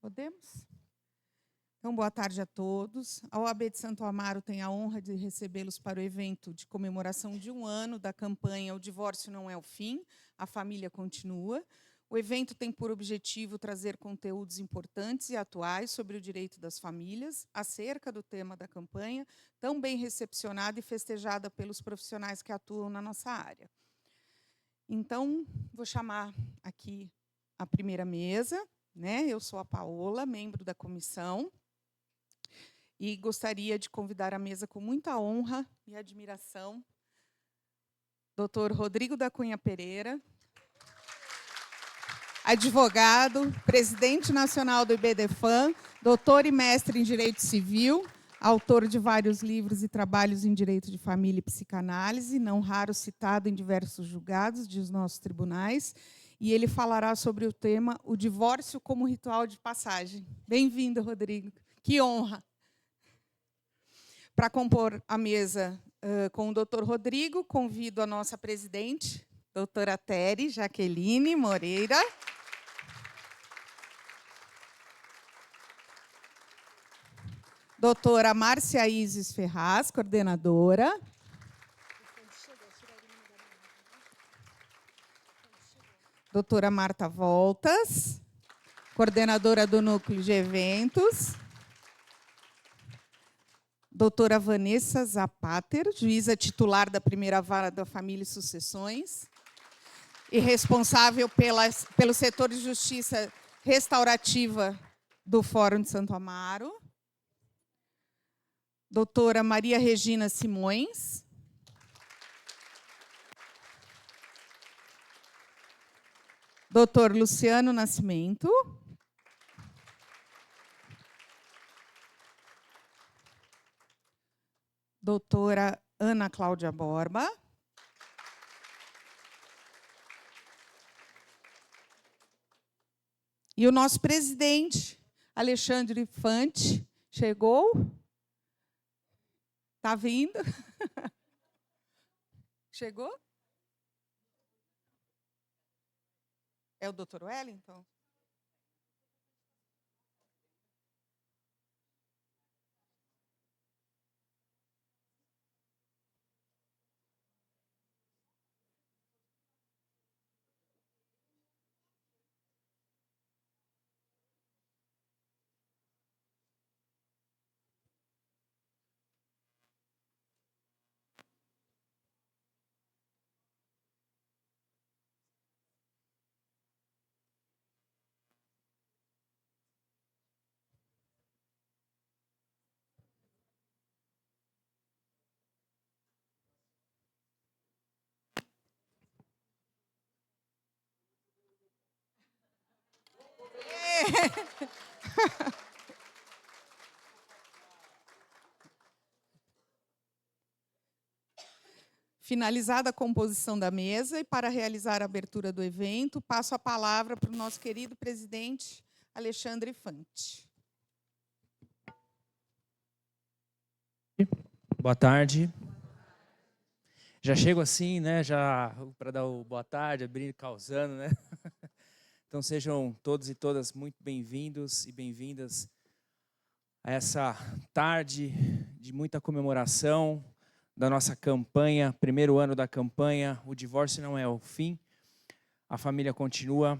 Podemos? Então, boa tarde a todos. A OAB de Santo Amaro tem a honra de recebê-los para o evento de comemoração de 1 ano da campanha O Divórcio Não é o Fim, a Família Continua. O evento tem por objetivo trazer conteúdos importantes e atuais sobre o direito das famílias, acerca do tema da campanha, tão bem recepcionada e festejada pelos profissionais que atuam na nossa área. Então, vou chamar aqui a primeira mesa. Eu sou a Paola, membro da comissão, e gostaria de convidar à mesa com muita honra e admiração Dr. Rodrigo da Cunha Pereira, advogado, presidente nacional do IBDFAM, doutor e mestre em Direito Civil, autor de vários livros e trabalhos em Direito de Família e Psicanálise, não raro citado em diversos julgados dos nossos tribunais, e ele falará sobre o tema o divórcio como ritual de passagem. Bem-vindo, Rodrigo. Que honra. Para compor a mesa com o doutor Rodrigo, convido a nossa presidente, doutora Tere Jaqueline Moreira. Doutora Márcia Isis Ferraz, coordenadora. Doutora Marta Voltas, coordenadora do Núcleo de Eventos. Doutora Vanessa Zapater, juíza titular da Primeira Vara da Família e Sucessões e responsável pelo setor de justiça restaurativa do Fórum de Santo Amaro. Doutora Maria Regina Simões. Doutor Luciano Nascimento. Doutora Ana Cláudia Borba. E o nosso presidente, Alexandre Fante, chegou? Está vindo? Chegou? É o doutor Wellington? Finalizada a composição da mesa e para realizar a abertura do evento, passo a palavra para o nosso querido presidente Alexandre Fante. Boa tarde. Já chego assim, né, já para dar o boa tarde, abrindo, causando, né? Então sejam todos e todas muito bem-vindos e bem-vindas a essa tarde de muita comemoração da nossa campanha, primeiro ano da campanha, o divórcio não é o fim, a família continua,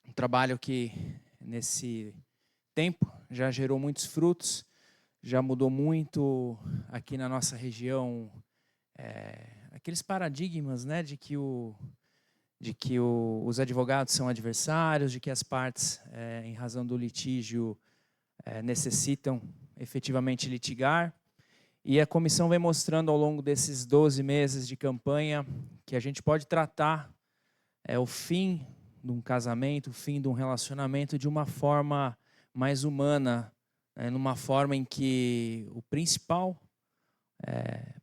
um trabalho que nesse tempo já gerou muitos frutos, já mudou muito aqui na nossa região, aqueles paradigmas, né, de que os advogados são adversários, de que as partes, em razão do litígio, necessitam efetivamente litigar. E a comissão vem mostrando ao longo desses 12 meses de campanha que a gente pode tratar o fim de um casamento, o fim de um relacionamento de uma forma mais humana, numa forma em que o principal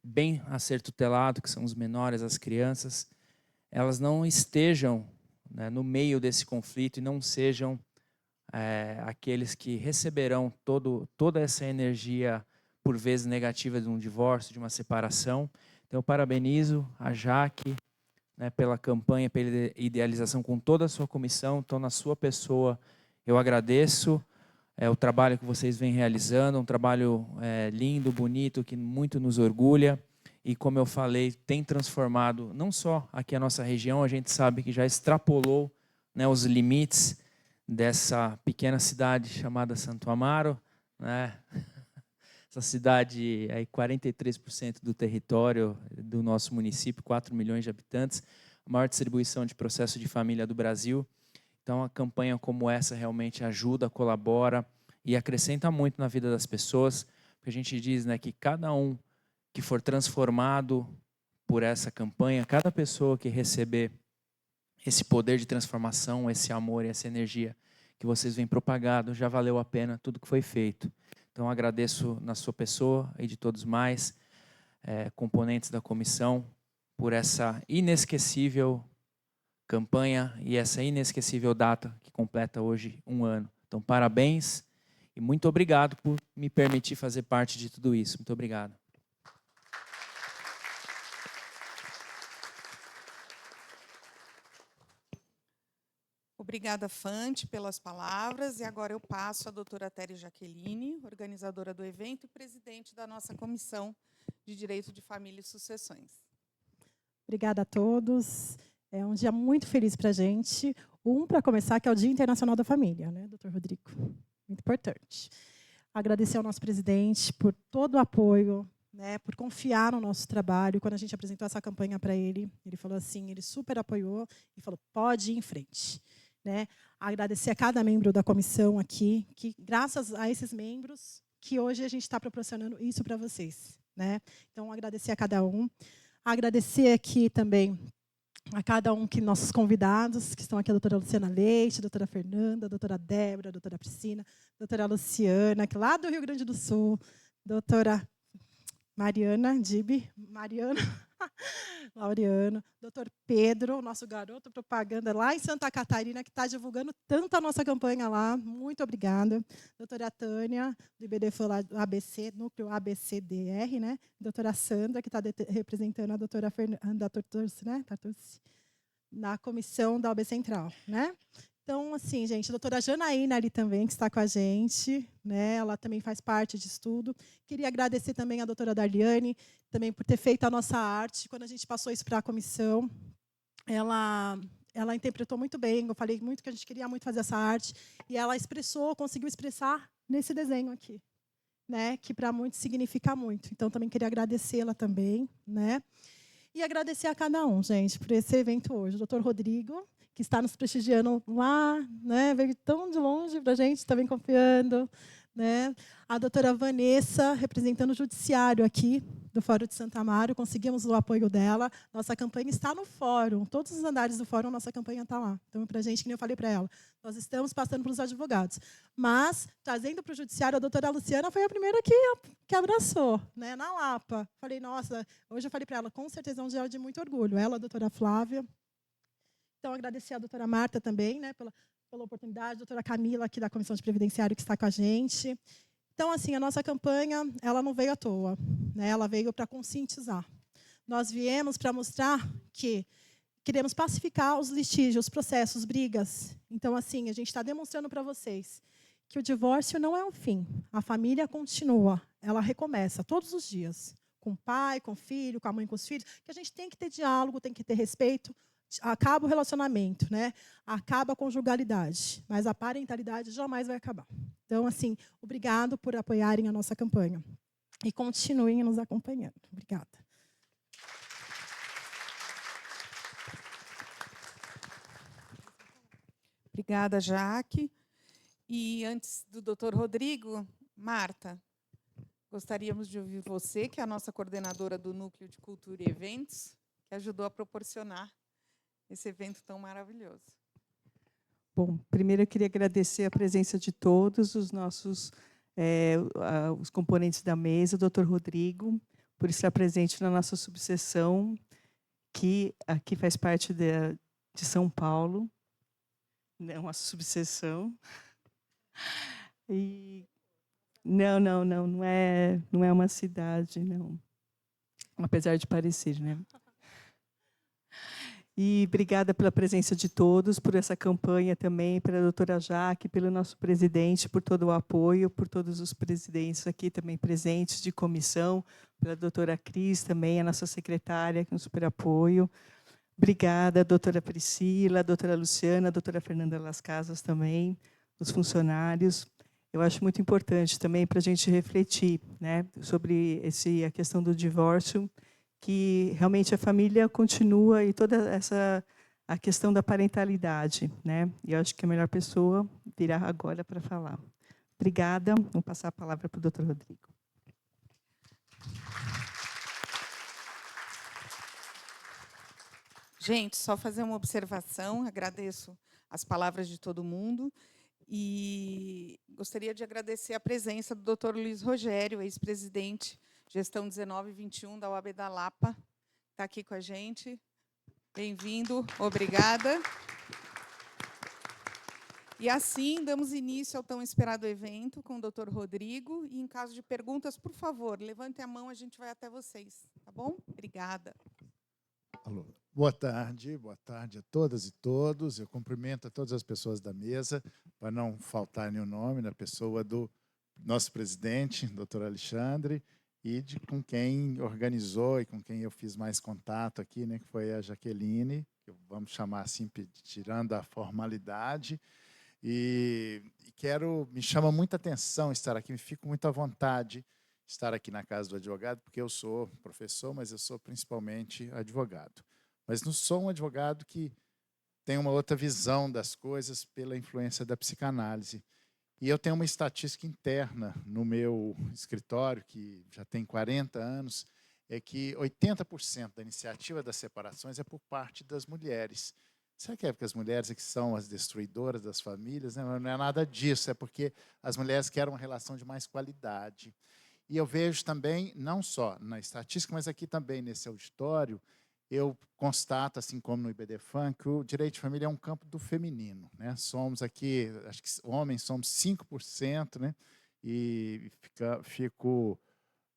bem a ser tutelado, que são os menores, as crianças, elas não estejam no meio desse conflito e não sejam aqueles que receberão toda essa energia, por vezes negativa, de um divórcio, de uma separação. Então, eu parabenizo a Jaque, pela campanha, pela idealização com toda a sua comissão. Então, na sua pessoa, eu agradeço o trabalho que vocês vêm realizando, um trabalho lindo, bonito, que muito nos orgulha. E, como eu falei, tem transformado não só aqui a nossa região, a gente sabe que já extrapolou, né, os limites dessa pequena cidade chamada Santo Amaro, né? Essa cidade é 43% do território do nosso município, 4 milhões de habitantes, a maior distribuição de processo de família do Brasil. Então, a campanha como essa realmente ajuda, colabora e acrescenta muito na vida das pessoas, porque a gente diz, né, que cada um que for transformado por essa campanha, cada pessoa que receber esse poder de transformação, esse amor e essa energia que vocês vêm propagando, já valeu a pena tudo que foi feito. Então, agradeço na sua pessoa e de todos mais, componentes da comissão, por essa inesquecível campanha e essa inesquecível data que completa hoje 1 ano. Então, parabéns e muito obrigado por me permitir fazer parte de tudo isso. Muito obrigado. Obrigada, Fante, pelas palavras. E agora eu passo à doutora Tere Jaqueline, organizadora do evento e presidente da nossa Comissão de Direito de Família e Sucessões. Obrigada a todos. É um dia muito feliz para a gente. Para começar, que é o Dia Internacional da Família, né, doutor Rodrigo? Muito importante. Agradecer ao nosso presidente por todo o apoio, né, por confiar no nosso trabalho. Quando a gente apresentou essa campanha para ele, ele falou assim, ele super apoiou e falou, pode ir em frente. Né? Agradecer a cada membro da comissão aqui, que graças a esses membros, que hoje a gente está proporcionando isso para vocês. Né? Então, agradecer a cada um. Agradecer aqui também a cada um que nossos convidados, que estão aqui, a doutora Luciana Leite, a doutora Fernanda, a doutora Débora, a doutora Priscila, a doutora Luciana, que lá do Rio Grande do Sul, doutora Mariana Dibi, Mariana, Laureano, doutor Pedro, nosso garoto propaganda lá em Santa Catarina, que está divulgando tanto a nossa campanha lá. Muito obrigada. Doutora Tânia, do IBDFAN lá do ABC, núcleo ABCDR, né? Doutora Sandra, que está representando a doutora Fernanda Tortorce, né? Na comissão da OAB Central, né? Então, assim, gente, a doutora Janaína ali também, que está com a gente, né? Ela também faz parte disso tudo. Queria agradecer também a doutora Darliane, também por ter feito a nossa arte. Quando a gente passou isso para a comissão, ela interpretou muito bem. Eu falei muito que a gente queria muito fazer essa arte, e ela conseguiu expressar nesse desenho aqui, né? Que para muitos significa muito. Então, também queria agradecê-la também, né? E agradecer a cada um, gente, por esse evento hoje. O doutor Rodrigo, que está nos prestigiando lá, né, veio tão de longe para a gente, também confiando. Né? A doutora Vanessa, representando o judiciário aqui do Fórum de Santo Amaro, conseguimos o apoio dela. Nossa campanha está no fórum, todos os andares do fórum, nossa campanha está lá. Então, para a gente, que nem eu falei para ela, nós estamos passando pelos advogados. Mas, trazendo para o judiciário, a doutora Luciana foi a primeira que abraçou, né, na Lapa. Falei, nossa, hoje eu falei para ela, com certeza é um dia de muito orgulho. Ela, a doutora Flávia. Então, agradecer a doutora Marta também, né, pela oportunidade, a doutora Camila, aqui da Comissão de Previdenciário, que está com a gente. Então, assim, a nossa campanha, ela não veio à toa, né? Ela veio para conscientizar. Nós viemos para mostrar que queremos pacificar os litígios, os processos, brigas. Então, assim, a gente está demonstrando para vocês que o divórcio não é o fim. A família continua, ela recomeça todos os dias, com o pai, com o filho, com a mãe, com os filhos, que a gente tem que ter diálogo, tem que ter respeito. Acaba o relacionamento, né? Acaba a conjugalidade, mas a parentalidade jamais vai acabar. Então, assim, obrigado por apoiarem a nossa campanha. E continuem nos acompanhando. Obrigada. Obrigada, Jaque. E antes do doutor Rodrigo, Marta, gostaríamos de ouvir você, que é a nossa coordenadora do Núcleo de Cultura e Eventos, que ajudou a proporcionar esse evento tão maravilhoso. Bom, primeiro eu queria agradecer a presença de todos os nossos os componentes da mesa, o doutor Rodrigo, por estar presente na nossa subseção, que aqui faz parte de São Paulo, né, uma subseção. E não é uma cidade, não. Apesar de parecer, né? E obrigada pela presença de todos, por essa campanha também, pela doutora Jaque, pelo nosso presidente, por todo o apoio, por todos os presidentes aqui também presentes de comissão, pela doutora Cris também, a nossa secretária, com super apoio. Obrigada, doutora Priscila, doutora Luciana, doutora Fernanda Las Casas também, os funcionários. Eu acho muito importante também para a gente refletir, né, sobre a questão do divórcio, que realmente a família continua e toda a questão da parentalidade, né? E eu acho que a melhor pessoa virá agora para falar. Obrigada. Vou passar a palavra para o doutor Rodrigo. Gente, só fazer uma observação, agradeço as palavras de todo mundo e gostaria de agradecer a presença do Dr. Luiz Rogério, ex-presidente, gestão 19/21 da OAB da Lapa, está aqui com a gente. Bem-vindo, obrigada. E assim, damos início ao tão esperado evento com o Dr. Rodrigo. E, em caso de perguntas, por favor, levantem a mão, a gente vai até vocês. Tá bom? Obrigada. Alô. Boa tarde a todas e todos. Eu cumprimento a todas as pessoas da mesa, para não faltar nenhum nome, na pessoa do nosso presidente, doutor Alexandre, e com quem organizou e com quem eu fiz mais contato aqui, né, que foi a Jaqueline, que vamos chamar assim, tirando a formalidade. E me chama muita atenção estar aqui, me fico muito à vontade de estar aqui na Casa do Advogado, porque eu sou professor, mas eu sou principalmente advogado. Mas não sou um advogado que tem uma outra visão das coisas pela influência da psicanálise. E eu tenho uma estatística interna no meu escritório, que já tem 40 anos, é que 80% da iniciativa das separações é por parte das mulheres. Será que é porque as mulheres é que são as destruidoras das famílias? Não é nada disso, é porque as mulheres querem uma relação de mais qualidade. E eu vejo também, não só na estatística, mas aqui também nesse auditório, eu constato, assim como no IBDFAN, que o direito de família é um campo do feminino, né? Somos aqui, acho que homens somos 5%, né? E fico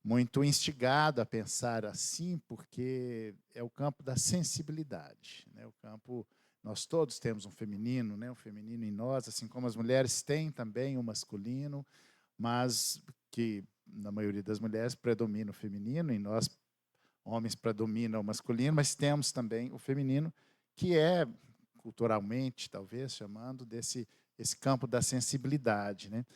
muito instigado a pensar assim, porque é o campo da sensibilidade, né? O campo, nós todos temos um feminino, né? Um feminino em nós, assim como as mulheres têm também um masculino, mas que na maioria das mulheres predomina o feminino, em nós homens predominam o masculino, mas temos também o feminino, que é, culturalmente, talvez, chamando esse campo da sensibilidade, né?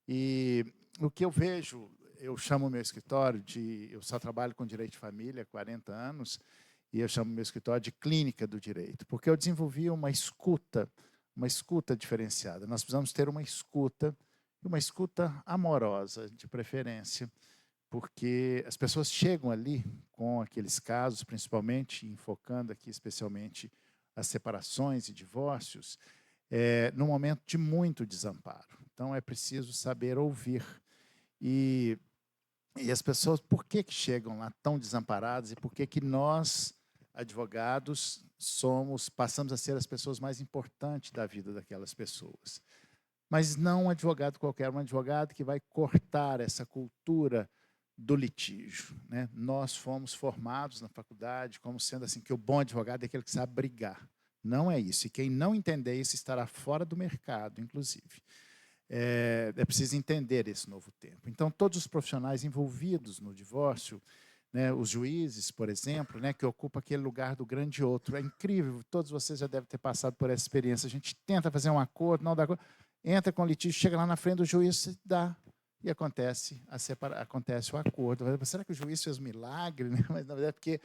E o que eu vejo, eu chamo o meu escritório eu só trabalho com direito de família há 40 anos, e eu chamo o meu escritório de clínica do direito, porque eu desenvolvi uma escuta diferenciada. Nós precisamos ter uma escuta amorosa, de preferência, porque as pessoas chegam ali com aqueles casos, principalmente, enfocando aqui especialmente as separações e divórcios, num momento de muito desamparo. Então, é preciso saber ouvir. E as pessoas, por que chegam lá tão desamparadas e por que nós, advogados, passamos a ser as pessoas mais importantes da vida daquelas pessoas? Mas não um advogado qualquer, um advogado que vai cortar essa cultura do litígio, né? Nós fomos formados na faculdade como sendo assim, que o bom advogado é aquele que sabe brigar. Não é isso. E quem não entender isso estará fora do mercado, inclusive. É preciso entender esse novo tempo. Então, todos os profissionais envolvidos no divórcio, né, os juízes, por exemplo, né, que ocupam aquele lugar do grande outro. É incrível, todos vocês já devem ter passado por essa experiência. A gente tenta fazer um acordo, não dá acordo, entra com o litígio, chega lá na frente do juiz, dá. E acontece o acordo. Será que o juiz fez um milagre? Né? Mas, na verdade, é porque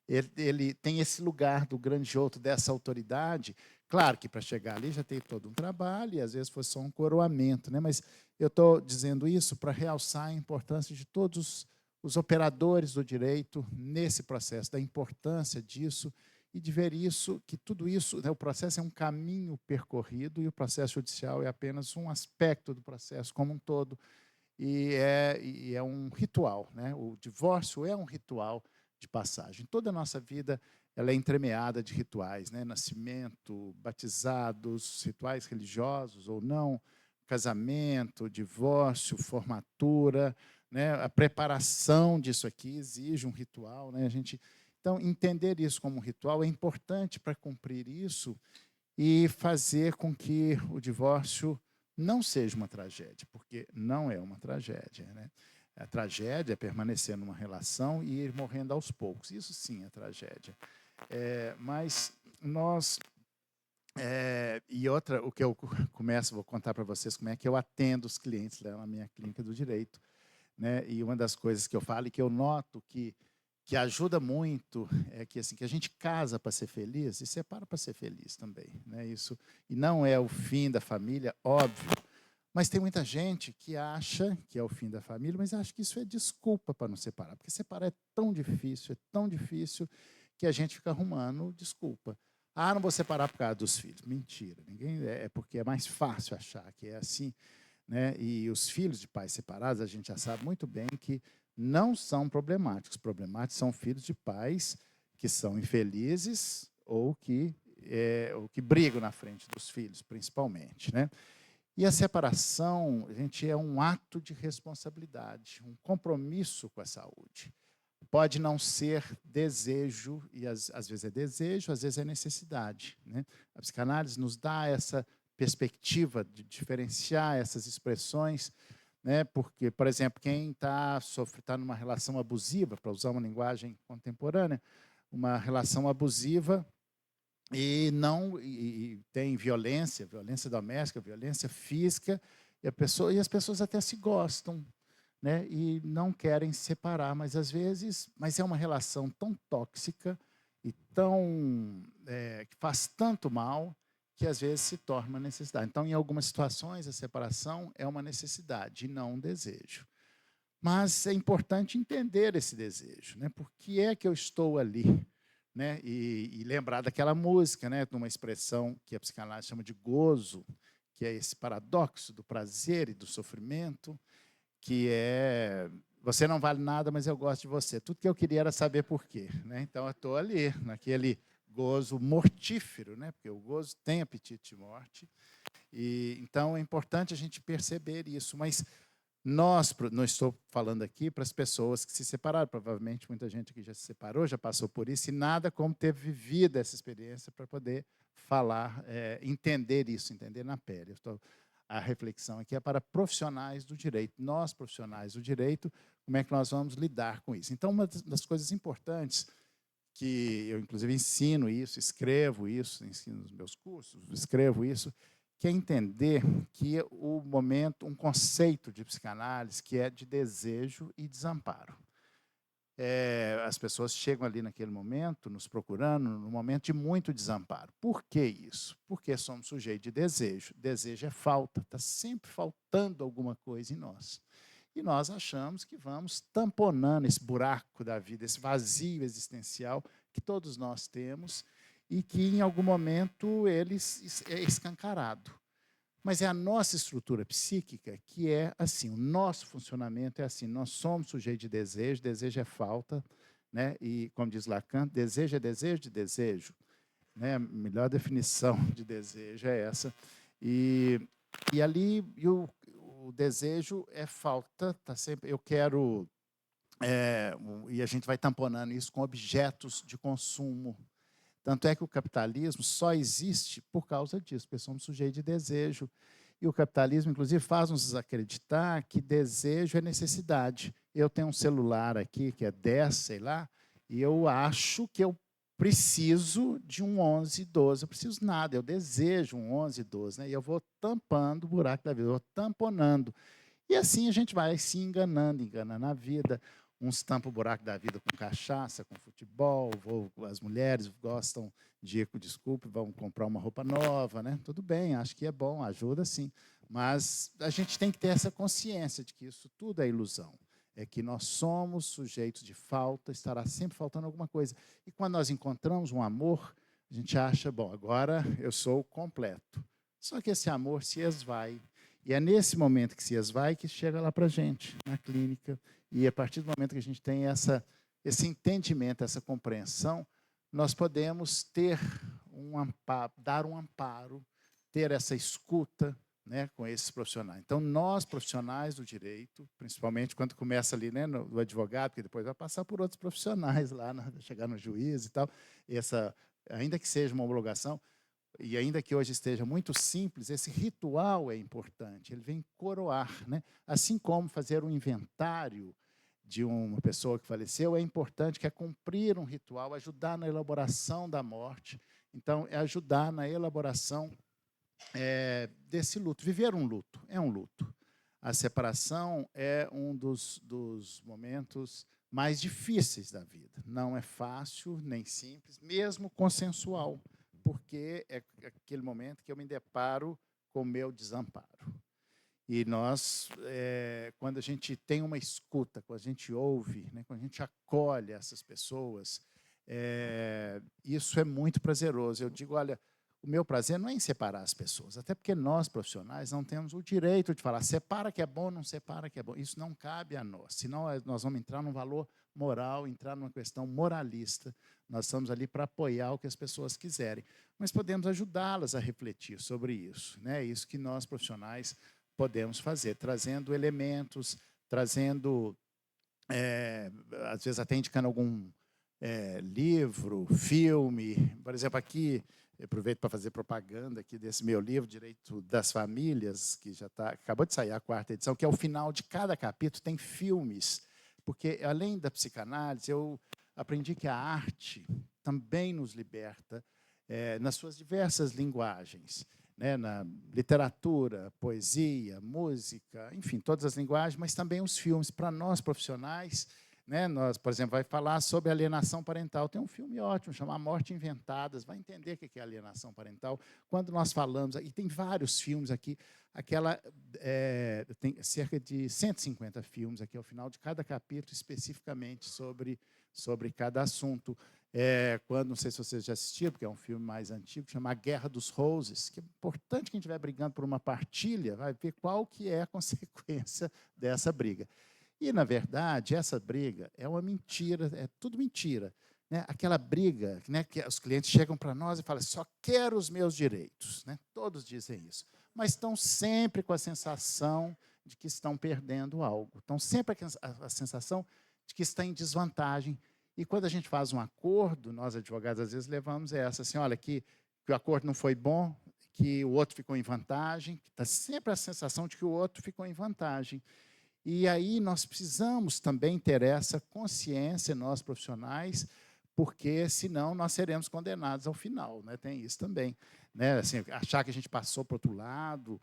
ele tem esse lugar do grande outro, dessa autoridade. Claro que para chegar ali já tem todo um trabalho, e às vezes foi só um coroamento. Né? Mas eu estou dizendo isso para realçar a importância de todos os operadores do direito nesse processo, da importância disso, e de ver isso, que tudo isso, né, o processo é um caminho percorrido, e o processo judicial é apenas um aspecto do processo como um todo. E é um ritual, né? O divórcio é um ritual de passagem. Toda a nossa vida ela é entremeada de rituais, né? Nascimento, batizados, rituais religiosos ou não, casamento, divórcio, formatura, né? A preparação disso aqui exige um ritual, né? Então, entender isso como um ritual é importante para cumprir isso e fazer com que o divórcio não seja uma tragédia, porque não é uma tragédia, né? A tragédia é permanecer numa relação e ir morrendo aos poucos. Isso sim é tragédia. Mas nós... e outra, o que eu vou contar para vocês como é que eu atendo os clientes lá na minha clínica do direito, né? E uma das coisas que eu falo e que eu noto que ajuda muito é que, assim, que a gente casa para ser feliz e separa para ser feliz também, né? Isso, e não é o fim da família, óbvio, mas tem muita gente que acha que é o fim da família, mas acha que isso é desculpa para não separar, porque separar é tão difícil que a gente fica arrumando desculpa. Ah, não vou separar por causa dos filhos. Mentira, é porque é mais fácil achar que é assim, né? E os filhos de pais separados, a gente já sabe muito bem que não são problemáticos. Problemáticos são filhos de pais que são infelizes ou que brigam na frente dos filhos, principalmente, né? E a separação, gente, é um ato de responsabilidade, um compromisso com a saúde. Pode não ser desejo, e às vezes é desejo, às vezes é necessidade, né? A psicanálise nos dá essa perspectiva de diferenciar essas expressões, né? Porque, por exemplo, quem está numa relação abusiva, para usar uma linguagem contemporânea, uma relação abusiva e tem violência doméstica, violência física, e as pessoas até se gostam, né? E não querem se separar, mas às vezes, é uma relação tão tóxica e que faz tanto mal que às vezes se torna uma necessidade. Então, em algumas situações, a separação é uma necessidade e não um desejo. Mas é importante entender esse desejo, né? Por que é que eu estou ali? Né? E lembrar daquela música, né? De uma expressão que a psicanálise chama de gozo, que é esse paradoxo do prazer e do sofrimento, que é: você não vale nada, mas eu gosto de você. Tudo que eu queria era saber por quê, né? Então, eu estou ali, naquele gozo mortífero, né? Porque o gozo tem apetite de morte. E, então, é importante a gente perceber isso. Mas não estou falando aqui para as pessoas que se separaram. Provavelmente, muita gente aqui já se separou, já passou por isso, e nada como ter vivido essa experiência para poder falar, entender isso, entender na pele. A reflexão aqui é para profissionais do direito. Nós, profissionais do direito, como é que nós vamos lidar com isso? Então, uma das coisas importantes que eu, inclusive, ensino isso, escrevo isso, ensino nos meus cursos, escrevo isso, que é entender que um conceito de psicanálise que é de desejo e desamparo. As pessoas chegam ali naquele momento, nos procurando, num momento de muito desamparo. Por que isso? Porque somos sujeitos de desejo. Desejo é falta, está sempre faltando alguma coisa em nós. E nós achamos que vamos tamponando esse buraco da vida, esse vazio existencial que todos nós temos e que, em algum momento, ele é escancarado. Mas é a nossa estrutura psíquica que é assim, o nosso funcionamento é assim, nós somos sujeitos de desejo é falta, né? E, como diz Lacan, desejo é desejo de desejo, né? A melhor definição de desejo é essa. E ali o desejo é falta, tá sempre, eu quero... e a gente vai tamponando isso com objetos de consumo. Tanto é que o capitalismo só existe por causa disso, porque somos sujeitos de desejo. E o capitalismo, inclusive, faz-nos acreditar que desejo é necessidade. Eu tenho um celular aqui, que é 10, sei lá, e eu acho que eu preciso de um 11, 12. Eu preciso nada, eu desejo um 11, 12. Né? E eu vou tampando o buraco da vida, eu vou tamponando. E assim a gente vai se enganando a vida. Uns tampam o buraco da vida com cachaça, com futebol, as mulheres gostam de, desculpe, vão comprar uma roupa nova, né? Tudo bem, acho que é bom, ajuda sim. Mas a gente tem que ter essa consciência de que isso tudo é ilusão. É que nós somos sujeitos de falta, estará sempre faltando alguma coisa. E quando nós encontramos um amor, a gente acha, bom, agora eu sou completo. Só que esse amor se esvai. E é nesse momento que se esvai que chega lá para a gente, na clínica. E a partir do momento que a gente tem esse entendimento, essa compreensão, nós podemos ter dar um amparo, ter essa escuta, né, com esses profissionais. Então, nós, profissionais do direito, principalmente quando começa ali, né, no advogado, que depois vai passar por outros profissionais lá, chegar no juiz e tal, ainda que seja uma homologação, e ainda que hoje esteja muito simples, esse ritual é importante, ele vem coroar, né? Assim como fazer um inventário de uma pessoa que faleceu, é importante, que é cumprir um ritual, ajudar na elaboração da morte. Então, é ajudar na elaboração desse luto. Viver um luto é um luto. A separação é um dos momentos mais difíceis da vida. Não é fácil, nem simples, mesmo consensual, porque é aquele momento que eu me deparo com o meu desamparo. E nós, quando a gente tem uma escuta, quando a gente ouve, né, quando a gente acolhe essas pessoas, isso é muito prazeroso. Eu digo, olha, o meu prazer não é em separar as pessoas, até porque nós, profissionais, não temos o direito de falar separa que é bom, não separa que é bom. Isso não cabe a nós, senão nós vamos entrar num valor moral, entrar numa questão moralista. Nós estamos ali para apoiar o que as pessoas quiserem, mas podemos ajudá-las a refletir sobre isso, né? Isso que nós, profissionais, podemos fazer, trazendo elementos, trazendo, às vezes até indicando algum livro, filme. Por exemplo, aqui, eu aproveito para fazer propaganda aqui desse meu livro, Direito das Famílias, que já acabou de sair a 4ª edição, que ao final de cada capítulo tem filmes, porque, além da psicanálise, eu aprendi que a arte também nos liberta nas suas diversas linguagens, né, na literatura, poesia, música, enfim, todas as linguagens, mas também os filmes. Para nós, profissionais, né, nós, por exemplo, vai falar sobre alienação parental. Tem um filme ótimo, chamado Morte Inventadas, vai entender o que é alienação parental. Quando nós falamos, e tem vários filmes aqui, tem cerca de 150 filmes aqui ao final de cada capítulo, especificamente sobre cada assunto. Não sei se vocês já assistiram, porque é um filme mais antigo, chama A Guerra dos Roses, que é importante quem estiver brigando por uma partilha, vai ver qual que é a consequência dessa briga. E, na verdade, essa briga é uma mentira, é tudo mentira. Né? Aquela briga, né, que os clientes chegam para nós e falam, só quero os meus direitos. Né? Todos dizem isso. Mas estão sempre com a sensação de que estão perdendo algo. Estão sempre com a sensação de que está em desvantagem. E quando a gente faz um acordo, nós, advogados, às vezes levamos essa, assim, olha, que o acordo não foi bom, que o outro ficou em vantagem, está sempre a sensação de que o outro ficou em vantagem. E aí nós precisamos também ter essa consciência, nós profissionais, porque senão nós seremos condenados ao final, né? Tem isso também, né? Assim, achar que a gente passou para o outro lado.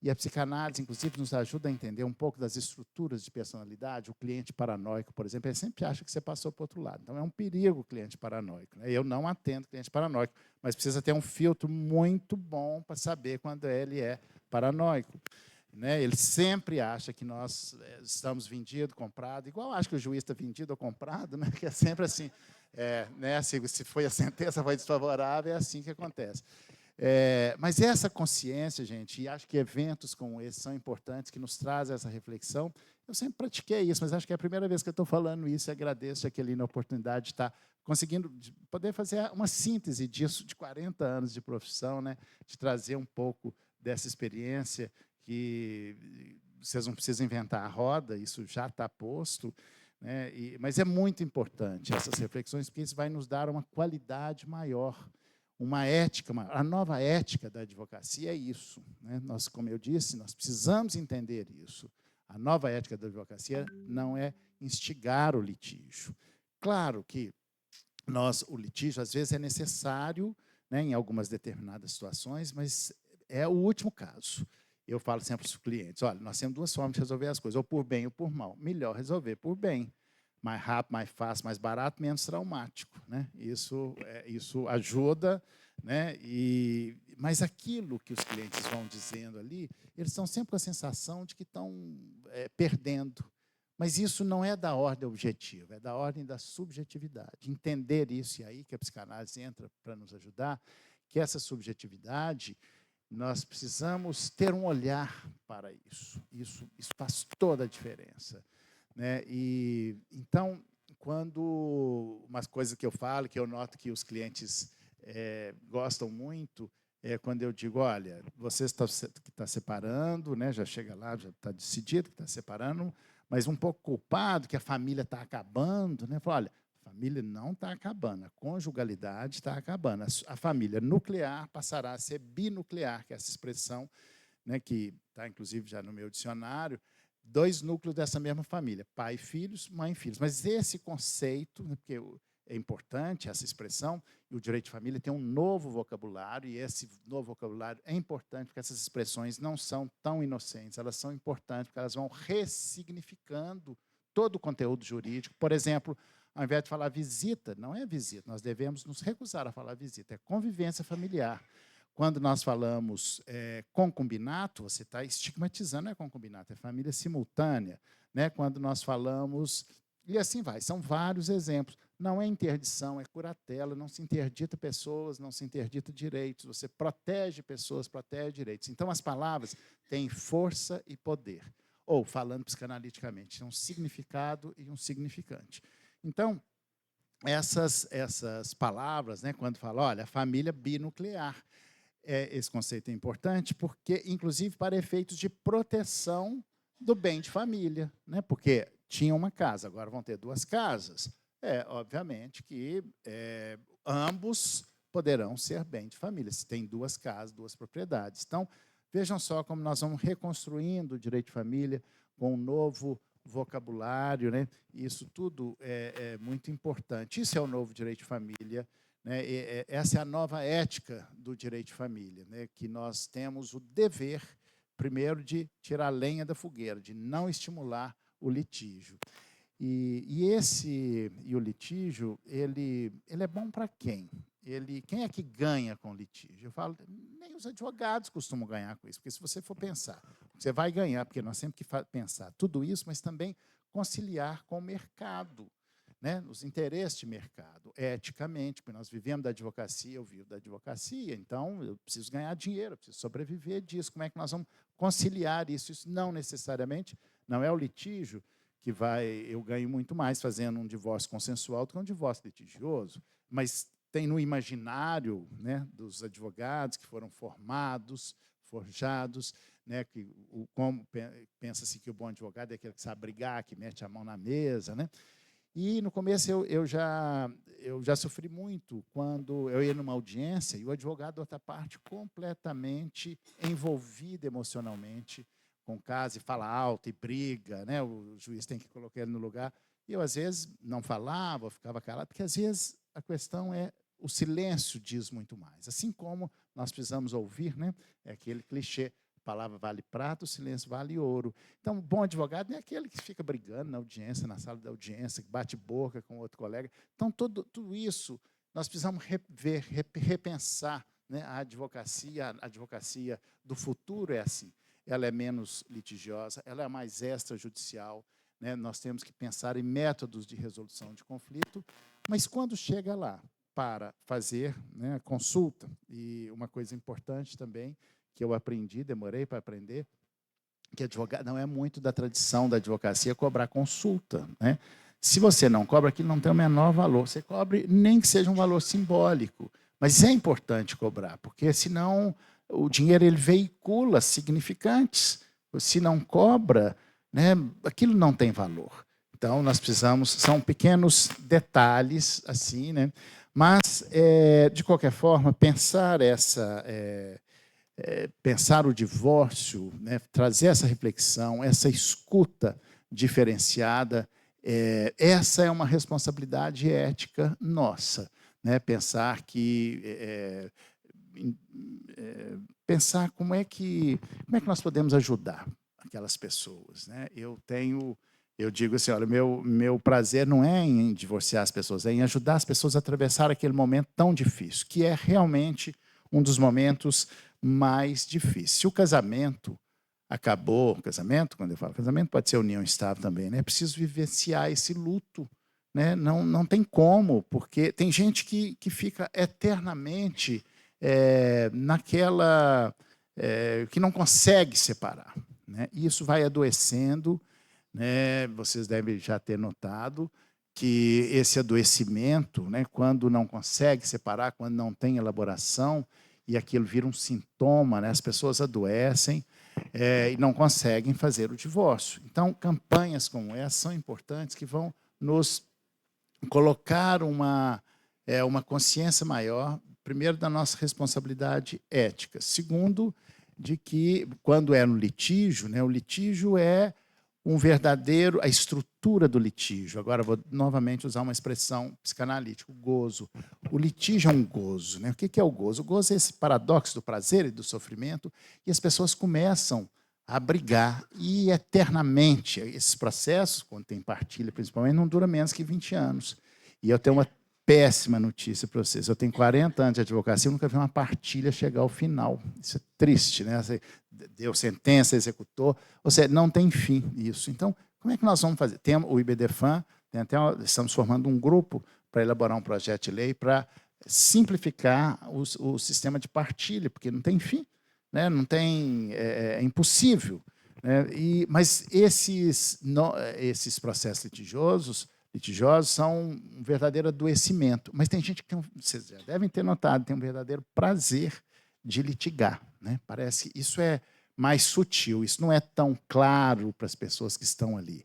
E a psicanálise, inclusive, nos ajuda a entender um pouco das estruturas de personalidade. O cliente paranoico, por exemplo, ele sempre acha que você passou para o outro lado. Então, é um perigo o cliente paranoico. Né? Eu não atendo cliente paranoico, mas precisa ter um filtro muito bom para saber quando ele é paranoico. Né? Ele sempre acha que nós estamos vendido, comprado, igual acho que o juiz está vendido ou comprado, né? Que é sempre assim, né? Se foi a sentença foi desfavorável, é assim que acontece. Mas essa consciência, gente, e acho que eventos como esse são importantes, que nos trazem essa reflexão. Eu sempre pratiquei isso, mas acho que é a primeira vez que eu estou falando isso, e agradeço a Jaqueline a oportunidade de estar conseguindo poder fazer uma síntese disso, de 40 anos de profissão, né? De trazer um pouco dessa experiência, que vocês não precisam inventar a roda, isso já está posto, né? Mas é muito importante essas reflexões, porque isso vai nos dar uma qualidade maior, uma ética, a nova ética da advocacia é isso. Né? Nós, como eu disse, nós precisamos entender isso. A nova ética da advocacia não é instigar o litígio. Claro que o litígio, às vezes, é necessário, né, em algumas determinadas situações, mas é o último caso. Eu falo sempre para os clientes, olha, nós temos duas formas de resolver as coisas, ou por bem ou por mal. Melhor resolver por bem. Mais rápido, mais fácil, mais barato, menos traumático. Né? Isso ajuda. Né? Mas aquilo que os clientes vão dizendo ali, eles estão sempre com a sensação de que estão perdendo. Mas isso não é da ordem objetiva, é da ordem da subjetividade. Entender isso, e aí que a psicanálise entra para nos ajudar, que essa subjetividade, nós precisamos ter um olhar para isso. Isso faz toda a diferença. Né? Então, quando umas coisas que eu falo, que eu noto que os clientes gostam muito, quando eu digo, olha, você que está separando, né, já chega lá, já está decidido que está separando, mas um pouco culpado que a família está acabando, né? Fala, olha, a família não está acabando, a conjugalidade está acabando. A família nuclear passará a ser binuclear, que é essa expressão, né, que está, inclusive, já no meu dicionário, 2 núcleos dessa mesma família, pai e filhos, mãe e filhos. Mas esse conceito, né, porque é importante essa expressão, e o direito de família tem um novo vocabulário, e esse novo vocabulário é importante, porque essas expressões não são tão inocentes, elas são importantes, porque elas vão ressignificando todo o conteúdo jurídico. Por exemplo, ao invés de falar visita, não é visita, nós devemos nos recusar a falar visita, é convivência familiar. Quando nós falamos concubinato, você está estigmatizando, não é concubinato, é família simultânea. Né? Quando nós falamos... E assim vai, são vários exemplos. Não é interdição, é curatela, não se interdita pessoas, não se interdita direitos, você protege pessoas, protege direitos. Então, as palavras têm força e poder. Ou, falando psicanaliticamente, um significado e um significante. Então, essas palavras, né, quando fala, olha, a família binuclear, esse conceito é importante porque, inclusive, para efeitos de proteção do bem de família, né? Porque tinha uma casa, agora vão ter 2 casas. Obviamente que ambos poderão ser bem de família, se tem 2 casas, 2 propriedades. Então, vejam só como nós vamos reconstruindo o direito de família com um novo vocabulário, né? Isso tudo é muito importante. Isso é o novo direito de família. Né? Essa é a nova ética do direito de família, né? Que nós temos o dever, primeiro, de tirar a lenha da fogueira, de não estimular o litígio. E o litígio, ele é bom para quem? Quem é que ganha com o litígio? Eu falo, nem os advogados costumam ganhar com isso, porque se você for pensar, você vai ganhar, porque nós temos que pensar tudo isso, mas também conciliar com o mercado. Né, os interesses de mercado, eticamente, porque nós vivemos da advocacia, eu vivo da advocacia, então eu preciso ganhar dinheiro, eu preciso sobreviver disso. Como é que nós vamos conciliar isso? Isso não necessariamente, não é o litígio que eu ganho muito mais fazendo um divórcio consensual do que um divórcio litigioso, mas tem no imaginário, né, dos advogados que foram formados, forjados, né, como pensa-se que o bom advogado é aquele que sabe brigar, que mete a mão na mesa, né? E, no começo, eu já sofri muito quando eu ia numa audiência e o advogado da outra parte completamente envolvido emocionalmente com o caso, e fala alto, e briga, né? O juiz tem que colocar ele no lugar. E eu, às vezes, não falava, ficava calado, porque, às vezes, a questão é o silêncio diz muito mais. Assim como nós precisamos ouvir, né? É aquele clichê, a palavra vale prata, o silêncio vale ouro. Então, o bom advogado não é aquele que fica brigando na audiência, na sala da audiência, que bate boca com outro colega. Então, tudo isso nós precisamos rever, repensar, né? A advocacia do futuro é assim. Ela é menos litigiosa, ela é mais extrajudicial, né? Nós temos que pensar em métodos de resolução de conflito, mas quando chega lá para fazer, né, consulta, e uma coisa importante também, que eu aprendi, demorei para aprender, que advogado não é muito da tradição da advocacia cobrar consulta. Né? Se você não cobra, aquilo não tem o menor valor. Você cobre, nem que seja um valor simbólico, mas é importante cobrar, porque senão o dinheiro ele veicula significantes. Se não cobra, né, aquilo não tem valor. Então, nós precisamos, são pequenos detalhes, assim, né? Mas, de qualquer forma, pensar pensar o divórcio, né, trazer essa reflexão, essa escuta diferenciada, essa é uma responsabilidade ética nossa. Né? Pensar pensar como é que nós podemos ajudar aquelas pessoas. Né? Eu digo assim, olha, meu prazer não é em divorciar as pessoas, é em ajudar as pessoas a atravessar aquele momento tão difícil, que é realmente um dos momentos mais difíceis. Se o casamento acabou, quando eu falo casamento, pode ser união estável também, né? É preciso vivenciar esse luto. Né? Não tem como, porque tem gente que fica eternamente naquela... que não consegue separar. Né? E isso vai adoecendo. Né? Vocês devem já ter notado que esse adoecimento, né, quando não consegue separar, quando não tem elaboração, e aquilo vira um sintoma, né? As pessoas adoecem e não conseguem fazer o divórcio. Então, campanhas como essa são importantes, que vão nos colocar uma consciência maior, primeiro, da nossa responsabilidade ética. Segundo, de que, quando é no litígio, né, o litígio é um verdadeiro, a estrutura do litígio. Agora, vou novamente usar uma expressão psicanalítica, o gozo. O litígio é um gozo. Né? O que é o gozo? O gozo é esse paradoxo do prazer e do sofrimento, e as pessoas começam a brigar, e eternamente. Esses processos, quando tem partilha, principalmente, não duram menos que 20 anos. E eu tenho uma péssima notícia para vocês. Eu tenho 40 anos de advocacia, eu nunca vi uma partilha chegar ao final. Isso é triste, né? Você deu sentença, executou, ou seja, não tem fim isso. Então, como é que nós vamos fazer? Tem o IBDFAN, estamos formando um grupo para elaborar um projeto de lei para simplificar o sistema de partilha, porque não tem fim, né? Não tem, é impossível. Né? Mas esses processos litigiosos são um verdadeiro adoecimento. Mas tem gente que, vocês já devem ter notado, tem um verdadeiro prazer de litigar. Né? Parece que isso é mais sutil, isso não é tão claro para as pessoas que estão ali.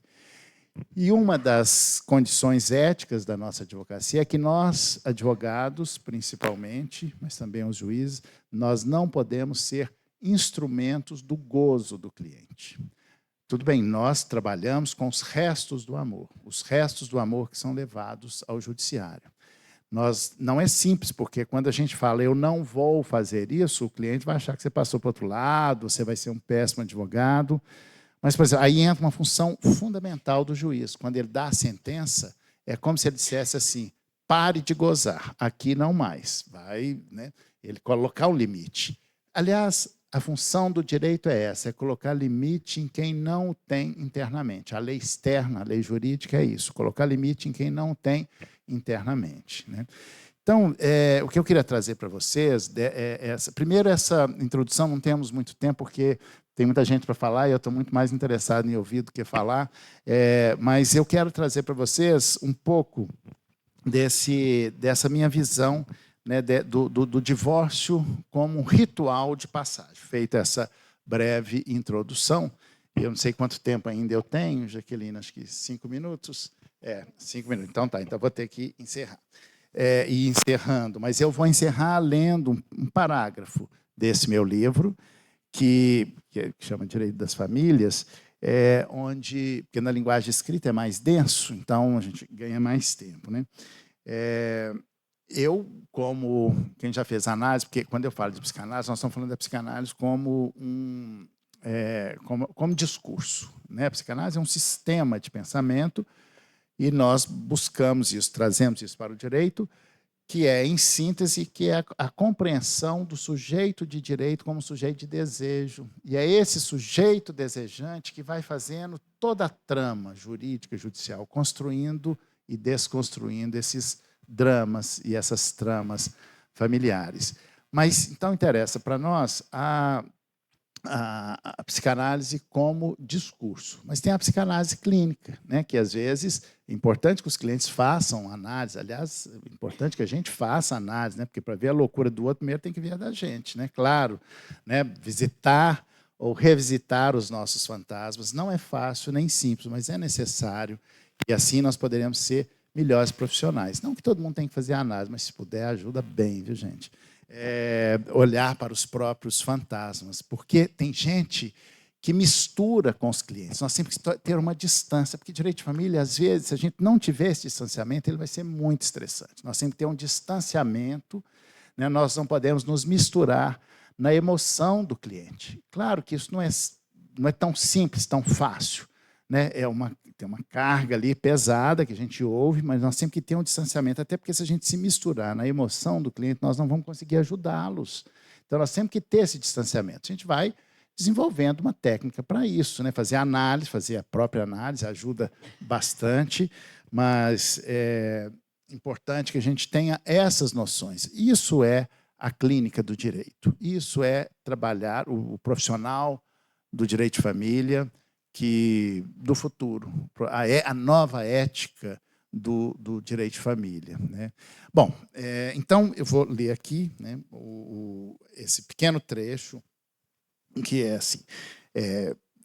E uma das condições éticas da nossa advocacia é que nós, advogados, principalmente, mas também os juízes, nós não podemos ser instrumentos do gozo do cliente. Tudo bem, nós trabalhamos com os restos do amor que são levados ao judiciário. Não é simples, porque quando a gente fala eu não vou fazer isso, o cliente vai achar que você passou para o outro lado, você vai ser um péssimo advogado. Mas, por exemplo, aí entra uma função fundamental do juiz. Quando ele dá a sentença, é como se ele dissesse assim, pare de gozar, aqui não mais. Vai, né, ele colocar um limite. Aliás, a função do direito é essa, é colocar limite em quem não o tem internamente. A lei externa, a lei jurídica é isso, colocar limite em quem não tem internamente. Né? Então, o que eu queria trazer para vocês, primeiro, essa introdução, não temos muito tempo, porque tem muita gente para falar e eu estou muito mais interessado em ouvir do que falar, mas eu quero trazer para vocês um pouco dessa minha visão, né, do divórcio como um ritual de passagem. Feita essa breve introdução, eu não sei quanto tempo ainda eu tenho, Jaqueline, acho que 5 minutos. 5 minutos. Então tá, então vou ter que encerrar. E encerrando, mas eu vou encerrar lendo um parágrafo desse meu livro, que chama Direito das Famílias, onde, porque na linguagem escrita é mais denso, então a gente ganha mais tempo. Né? Eu, como quem já fez análise, porque quando eu falo de psicanálise, nós estamos falando da psicanálise como como discurso. Né? A psicanálise é um sistema de pensamento e nós buscamos isso, trazemos isso para o direito, que é, em síntese, que é a compreensão do sujeito de direito como sujeito de desejo. E é esse sujeito desejante que vai fazendo toda a trama jurídica e judicial, construindo e desconstruindo esses dramas e essas tramas familiares. Mas, então, interessa para nós a psicanálise como discurso. Mas tem a psicanálise clínica, né, que, às vezes, é importante que os clientes façam análise. Aliás, é importante que a gente faça análise, né, porque, para ver a loucura do outro, primeiro tem que ver a da gente. Né? Claro, né, visitar ou revisitar os nossos fantasmas não é fácil nem simples, mas é necessário, e assim nós poderemos ser melhores profissionais. Não que todo mundo tem que fazer análise, mas se puder, ajuda bem, viu, gente? Olhar para os próprios fantasmas, porque tem gente que mistura com os clientes. Nós temos que ter uma distância, porque direito de família, às vezes, se a gente não tiver esse distanciamento, ele vai ser muito estressante. Nós temos que ter um distanciamento, né? Nós não podemos nos misturar na emoção do cliente. Claro que isso não é tão simples, tão fácil. Né? Tem uma carga ali pesada que a gente ouve, mas nós temos que ter um distanciamento, até porque se a gente se misturar na emoção do cliente, nós não vamos conseguir ajudá-los. Então, nós temos que ter esse distanciamento. A gente vai desenvolvendo uma técnica para isso, né? Fazer análise, fazer a própria análise ajuda bastante, mas é importante que a gente tenha essas noções. Isso é a clínica do direito. Isso é trabalhar o profissional do direito de família, do futuro, a nova ética do direito de família. Né? Bom, então eu vou ler aqui, né, esse pequeno trecho, que é assim,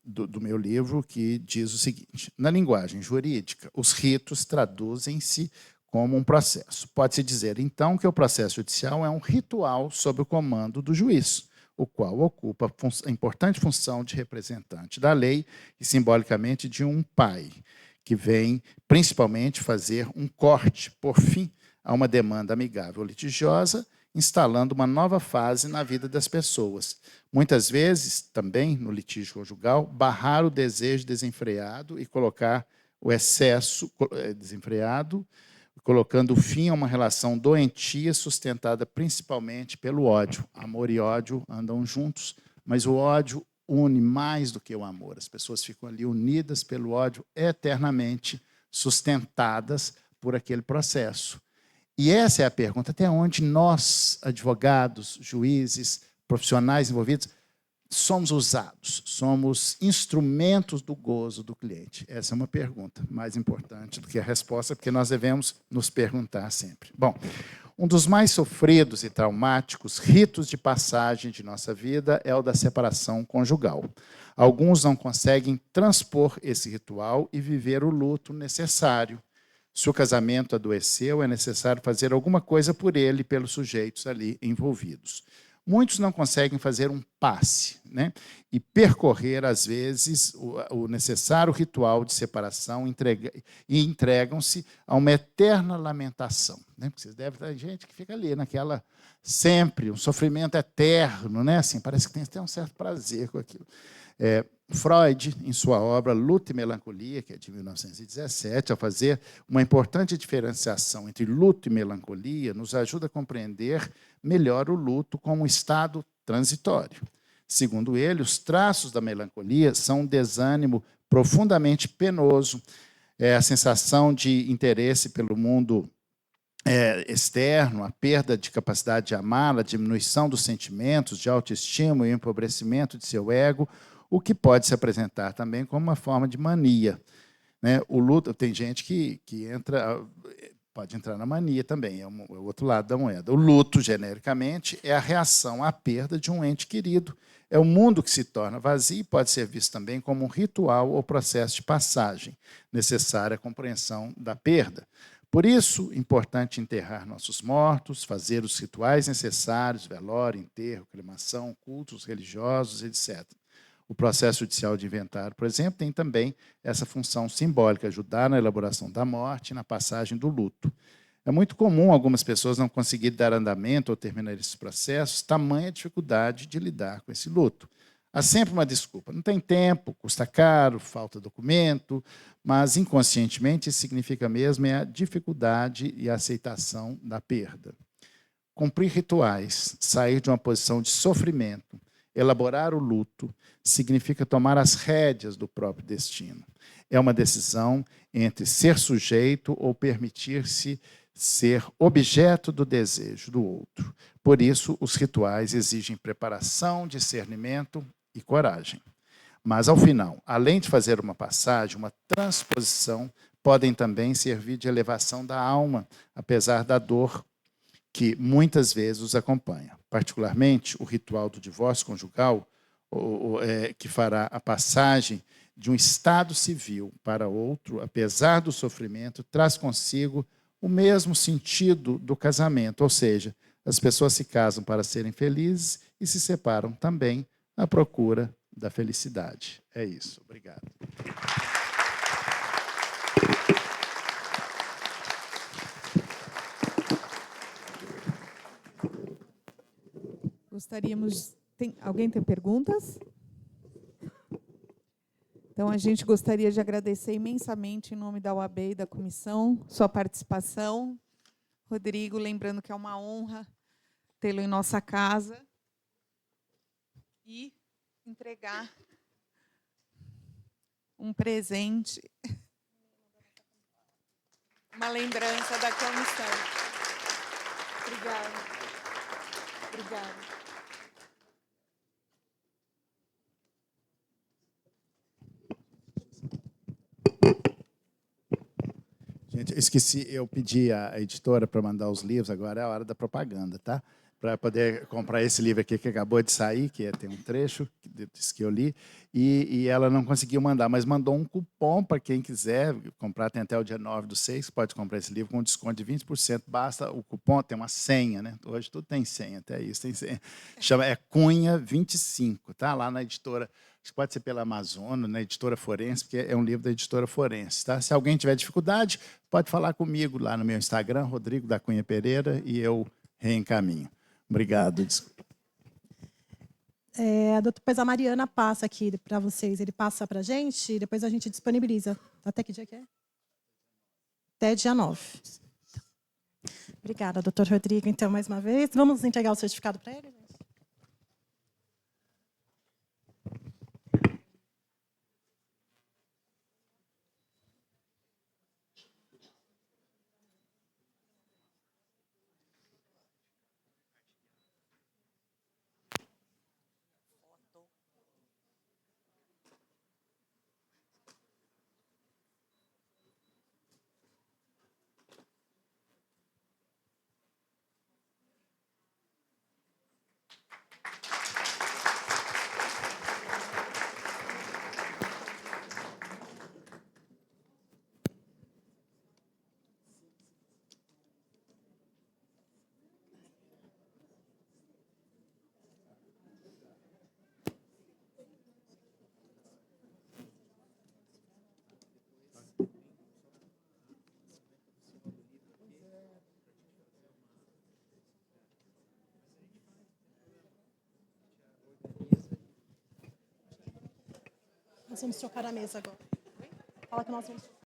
do meu livro, que diz o seguinte: na linguagem jurídica, os ritos traduzem-se como um processo. Pode-se dizer, então, que o processo judicial é um ritual sob o comando do juiz, o qual ocupa a importante função de representante da lei e, simbolicamente, de um pai, que vem, principalmente, fazer um corte, por fim, a uma demanda amigável ou litigiosa, instalando uma nova fase na vida das pessoas. Muitas vezes, também, no litígio conjugal, barrar o desejo desenfreado e colocar o excesso desenfreado, colocando fim a uma relação doentia sustentada principalmente pelo ódio. Amor e ódio andam juntos, mas o ódio une mais do que o amor. As pessoas ficam ali unidas pelo ódio eternamente, sustentadas por aquele processo. E essa é a pergunta: até onde nós, advogados, juízes, profissionais envolvidos, somos usados, somos instrumentos do gozo do cliente? Essa é uma pergunta mais importante do que a resposta, porque nós devemos nos perguntar sempre. Bom, um dos mais sofridos e traumáticos ritos de passagem de nossa vida é o da separação conjugal. Alguns não conseguem transpor esse ritual e viver o luto necessário. Se o casamento adoeceu, é necessário fazer alguma coisa por ele e pelos sujeitos ali envolvidos. Muitos não conseguem fazer um passe, né, e percorrer, às vezes, o necessário ritual de separação e entregam-se a uma eterna lamentação. Né? Porque vocês devem ter gente que fica ali, naquela sempre, um sofrimento eterno, né? Assim, parece que tem até um certo prazer com aquilo. Freud, em sua obra Luto e Melancolia, que é de 1917, ao fazer uma importante diferenciação entre luto e melancolia, nos ajuda a compreender melhor o luto como um estado transitório. Segundo ele, os traços da melancolia são um desânimo profundamente penoso, a sensação de interesse pelo mundo externo, a perda de capacidade de amar, a diminuição dos sentimentos, de autoestima e o empobrecimento de seu ego, o que pode se apresentar também como uma forma de mania. Né? O luto, tem gente que pode entrar na mania também, é o outro lado da moeda. O luto, genericamente, é a reação à perda de um ente querido. É o mundo que se torna vazio e pode ser visto também como um ritual ou processo de passagem, necessária à compreensão da perda. Por isso, é importante enterrar nossos mortos, fazer os rituais necessários, velório, enterro, cremação, cultos religiosos, etc. O processo judicial de inventário, por exemplo, tem também essa função simbólica, ajudar na elaboração da morte e na passagem do luto. É muito comum algumas pessoas não conseguirem dar andamento ou terminar esses processos, tamanha dificuldade de lidar com esse luto. Há sempre uma desculpa: não tem tempo, custa caro, falta documento, mas inconscientemente isso significa mesmo a dificuldade e a aceitação da perda. Cumprir rituais, sair de uma posição de sofrimento, elaborar o luto, significa tomar as rédeas do próprio destino. É uma decisão entre ser sujeito ou permitir-se ser objeto do desejo do outro. Por isso, os rituais exigem preparação, discernimento e coragem. Mas, ao final, além de fazer uma passagem, uma transposição, podem também servir de elevação da alma, apesar da dor que muitas vezes os acompanha. Particularmente, o ritual do divórcio conjugal, que fará a passagem de um estado civil para outro, apesar do sofrimento, traz consigo o mesmo sentido do casamento, ou seja, as pessoas se casam para serem felizes e se separam também à procura da felicidade. É isso. Obrigado. Gostaríamos... Alguém tem perguntas? Então, a gente gostaria de agradecer imensamente, em nome da OAB e da comissão, sua participação. Rodrigo, lembrando que é uma honra tê-lo em nossa casa. E entregar um presente, uma lembrança da comissão. Obrigada. Obrigada. Gente, eu esqueci, eu pedi à editora para mandar os livros, agora é a hora da propaganda, tá? para poder comprar esse livro aqui que acabou de sair, tem um trecho que eu li, e ela não conseguiu mandar, mas mandou um cupom para quem quiser comprar, tem até o dia 9/6, pode comprar esse livro com desconto de 20%, basta o cupom, tem uma senha, né? Hoje tudo tem senha, até isso tem senha. É Cunha 25, tá? Lá na editora, acho que pode ser pela Amazon, na editora Forense, porque é um livro da editora Forense, tá? Se alguém tiver dificuldade, pode falar comigo lá no meu Instagram, Rodrigo da Cunha Pereira, e eu reencaminho. Obrigado. Depois a Mariana passa aqui para vocês. Ele passa para a gente e depois a gente disponibiliza. Até que dia que é? Até dia 9. Obrigada, doutor Rodrigo. Então, mais uma vez, vamos entregar o certificado para ele, gente? Nós vamos trocar a mesa agora. Fala que nós vamos